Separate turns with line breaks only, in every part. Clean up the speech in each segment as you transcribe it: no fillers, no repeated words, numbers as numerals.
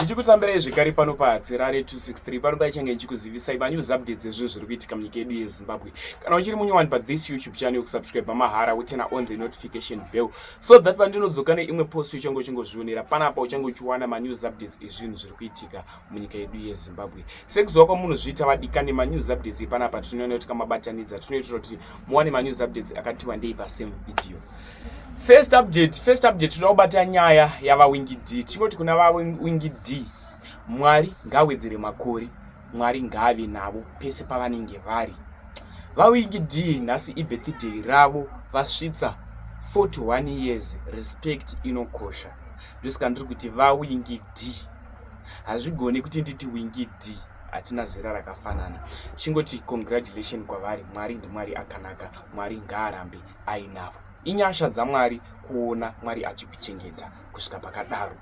ndichikutambira zvekare pano paHadzirare 263 pano ichange ichikuzivisai manews updates ezvinhu zviri kuitika munyika yedu yeZimbabwe. Kana uchiri munyowani pathis YouTube channel kusubscribe mahara wotena on the notification bell so that pandinodzoka neimwe post uchange uchingozvionera panapa uchange uchiwana manews updates ezvinhu zviri kuitika munyika yedu yeZimbabwe. Sekuziva kwamunozviita vadikani manews updates panapa tinoona kuti kamabatanidza tinoitira kuti muwane manews updates akati wandei pasame video. First update tinobata nyaya yava Winky D. Tingoti kuna va Winky D, Mwari ngawedzere makore, Mwari ngave navo pese pavanenge vari. Va Winky D nhasi ibirthday ravo vasvitsa 41 years. Respect inokosha. Ndosika ndiri kuti va Winky D. Hazvigone kuti nditi Winky D hatina zera rakafanana. Chingoti congratulations kwavari. Mwari ndimwari akanaka. Mwari ngaarambe ainavo. Inyasha dzaMwari kuona Mwari achikuchengeta kusvika pakadaro.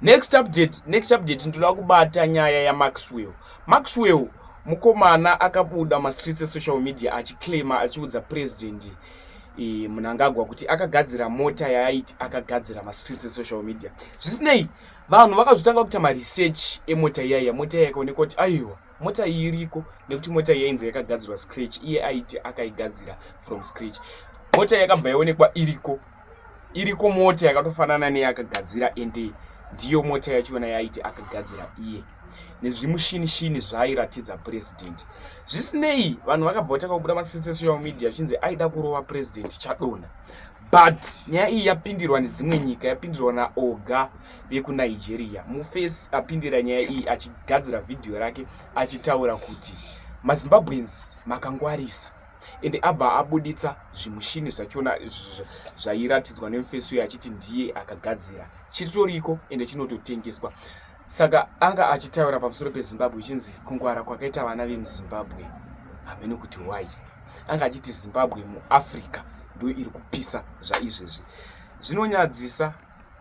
Next update ndoda kubata nyaya yaMaxwell. Mukomana akabuda mastreets esocial media achiclaima achiudza President Mnangagwa kuti akagadzira mota yaiti akagadzira mastreets esocial media. Zvisinei vanhu vakazotanga kuita maresearch emota iyaya. Mota iyaya ikaonekwa kuti aiwa mota iyi iriko nekuti mota iyi yainzi yakagadzirwa scratch, iye aiti akaigadzira from scratch. Mota yakabva yaonekwa iriko mota yakatofanana neyakagadzira ende ndiyo mota yachona yaiti akagadzira iye nezvimushini zvairatidza president. Zvisinei vanhu vakabva vatanga kubuda masocial media achinzi aida kurova president chadonha, but nyaya iyi yapindirwa nedzimwe nyika, yapindirwa naoga vekuNigeria. Muface apindira nyaya iyi achigadzira video rake achitaura kuti maZimbabweans makangwarisa ende abva abuditsa zvimushini zvachona zvairatidzwa nemuface uyu achiti ndiye akagadzira chitoriko ende chinototengeswa. Saka anga achitaura pamusoro peZimbabwe chinzi kungwara kwakaita vana vemuZimbabwe hamene kuti why. Anga achiti Zimbabwe muAfrica ndo iri kupisa zvaizvezvi. Zvinonyadzisa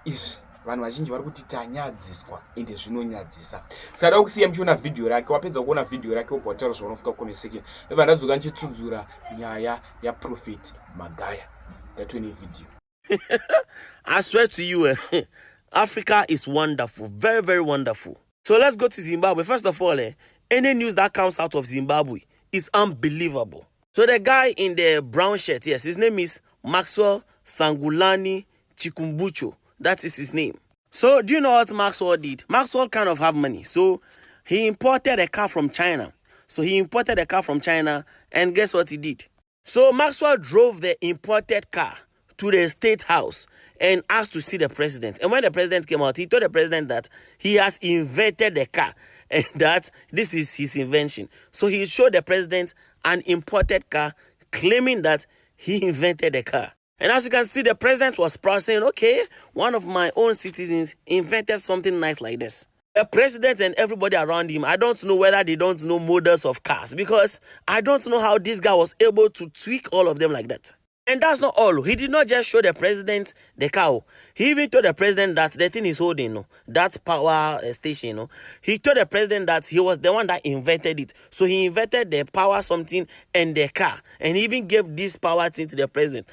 izvi. Vanhu vazhinji vari kuti tanyadziswa ende zvinonyadzisa. Saka da kusiya muchiona video rake, wapedza kuona video rake wobva wataura zvaunofika comment section. Ndobva ndadzoka ndichitsudzura nyaya yaProfit Magaya. Ndatone video.
I swear to you, Africa is wonderful, very, very wonderful. So let's go to Zimbabwe. First of all, any news that comes out of Zimbabwe is unbelievable. So the guy in the brown shirt, yes, his name is Maxwell Sangulani Chikumbucho. That is his name. So do you know what Maxwell did? Maxwell kind of have money. So he imported a car from China. And guess what he did? So Maxwell drove the imported car to the state house and asked to see the president. And when the president came out, he told the president that he has invented the car and that this is his invention. So he showed the president an imported car claiming that he invented the car. And as you can see, the president was proud, saying, okay, one of my own citizens invented something nice like this. The president and everybody around him, I don't know whether they don't know models of cars, because I don't know how this guy was able to tweak all of them like that. And that's not all. He did not just show the president the car. He even told the president that the thing he's holding, that power station, he told the president that he was the one that invented it. So he invented the power something and the car. And he even gave this power thing to the president.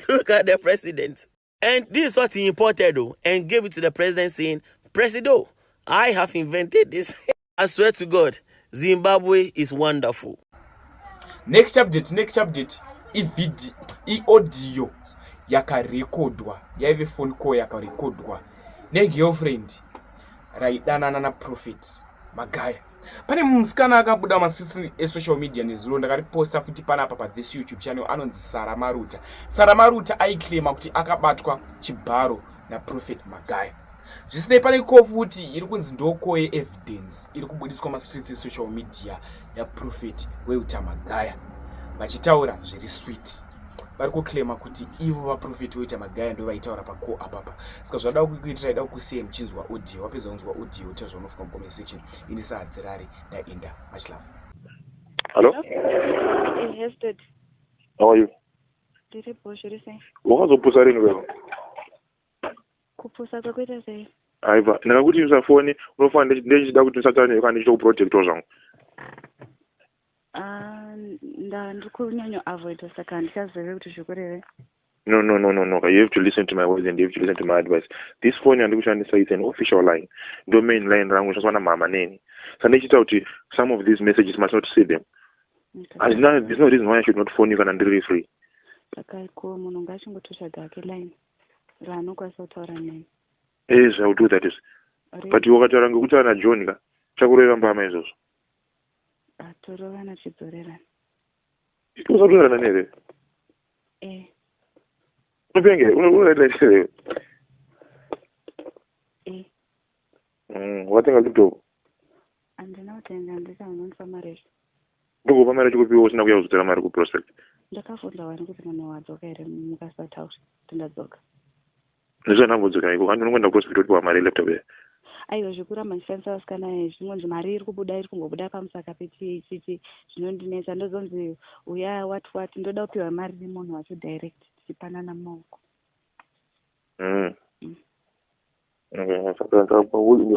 Look at the president. And this is what he imported and gave it to the president saying, Presido, I have invented this. I swear to God, Zimbabwe is wonderful.
Next update. Audio yakarekodwa, yaive phone call yakarekodwa negirlfriend raidanana naProfit Magaya. Pane musikana akabuda masitsi esocial media nezuro ndakariposta futi panapa pathis YouTube channel anonzi Sara Maruta aiclaima kuti akabatwa chibharo naProfit Magaya. Zvisinei pane kofuti iri kunzi ndoko yeevidence iri kubudiswa masitsi esocial media yaProfit weuta Magaya vachitaura zviri sweet. Vari kuclaima kuti ivo vaProfit weuta Magaya ndo vaitaura pako apapa. Saka zvada kukuitira ida kusiya muchinzwa audio, wapedza kunzwa audio utazva unofika mucomment section. Ini saHadzirare ndaenda. Much love.
Hello?
Yes, Dad.
How are you?
Ndiri boshiri sei?
Wakazopusa rini wewe?
Kupusa kwakuita sei?
Aiva, ndakakuti usafoni, unofana ndechida kuti usatane kana ndichikuprotector zvangu.
Ndiri kunyanya avoid saka ndichazive kuti zvikureve.
No. You have to listen to my words and you have to listen to my advice. This phone and is an official line. Domain line language is one of my name. So some of these messages must not see them.
Okay.
And now there's no reason why I should not phone you and deliver free.
Okay, cool. Munhu ngachingotoshaga ke line raanokwanisa kutaura neni.
Yes, I will do that. But you wakataura ngekutaura John ka chakureva mbama izvozvo.
Torovana chidzorerana.
Usatorerana nere. Upenge, unoita watenga laptop.
Andina kutenga ndikanonfa mari.
Ndokupa mari chikupiwa usina kuya kuzotera mari kuprospect.
Ndakafunda wani kuti munhu wadzoka here mukasataura tindadzoka.
Ndizvo ndambodzoka iko kandi unokwenda kuprospect wotiwa mari laptop here.
Aiwa zvikura mandishandisa vasikana zvinonzi mari iri kubuda iri kungobuda pamusaka pechichi zvinondinetsa ndozonzi uya wati ndoda kupiwa mari nemunhu wacho direct tichipanana mumaoko.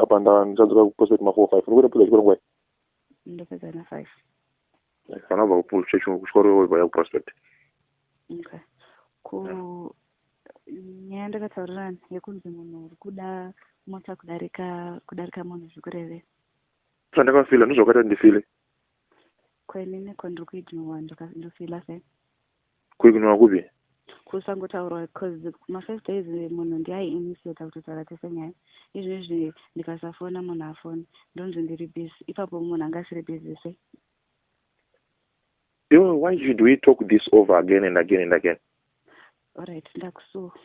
Apa ndadzoka kuprospect ma45 unokwenda kupedza chikoro ngwai?
Ndopedza na5.
Kana bva kuchikoro vaya kuprospect.
Okay. Nyaya ndakataurirana yekunzi munhu uri kuda mota kudarika munhu zvikureve.
Ndakafila ndozvakati ndifile.
Kwenini ndiri kuidhinwa ndofila sei?
Kuidhinwa kupi?
Kusangotaurwa because ma5 days munhu ndiaiinitiata kutotaura tese nyaya. Izvezvi ndikasafona munhu afoni ndonzi ndiri busy. Ipapo munhu angasiri busy sei?
Why should we talk this over again and again and again?
Alright, ndakusuwa.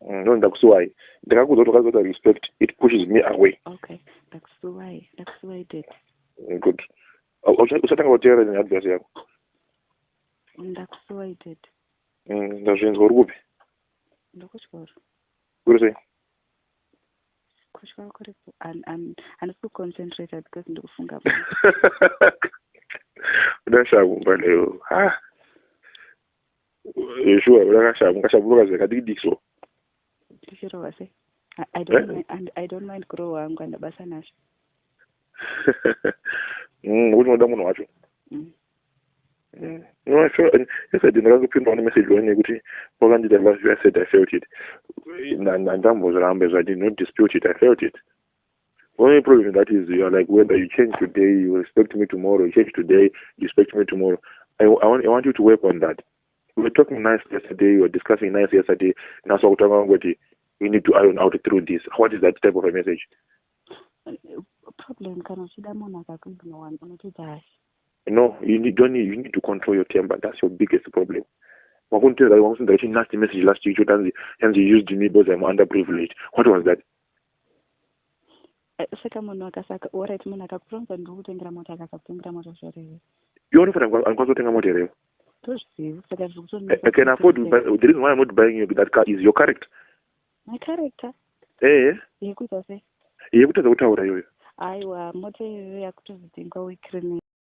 No, ndakusuwa. Ndakakuudza kuti wakazota respect, it pushes me away.
Okay, ndakusuwa did.
Good. Usatanga kuteera ne advice yako.
Ndakusuwa did.
Ndazvinzwa uri kupi?
Ndokuchikoro.
Uri sei?
Kuchikoro kuripo. Handisi kuconcentrate because ndikufunga.
Udashakumba leyo. Sure, udakashakumba kadikidikso.
Tichirova sei? I don't mind kurohwa wangu andabasa nazvo.
Kuti unoda munhu wacho. No, sure. Yes, I did not put on a message when you did I said I felt it. And I did not dispute it, I felt it. Only problem that is you are like whether you change today, you respect me tomorrow, you change today, you respect me tomorrow. I want you to work on that. We were talking nice yesterday, we were discussing nice yesterday, now so we need to iron out through this. What is that type of a message?
Problem kana shida munhu akakumbina wani unotoita hashi.
No, you need to control your temper. That's your biggest problem. I want to tell you, I wasn't writing nasty message last week, and you used me because I'm underprivileged. What was that?
Saka munhu akasaka alright munhu akakuronza ndiri kutengera mota akasakutengera mota zvoreve.
You only for I'm going to take a motor.
Tozviziva saka
I can afford to buy. The reason why I'm not buying you that car is your character.
My character? Yekuita sei?
Yekutaura iyoyo.
Aiwa mota iyoyo yakutozvitenga wikrini.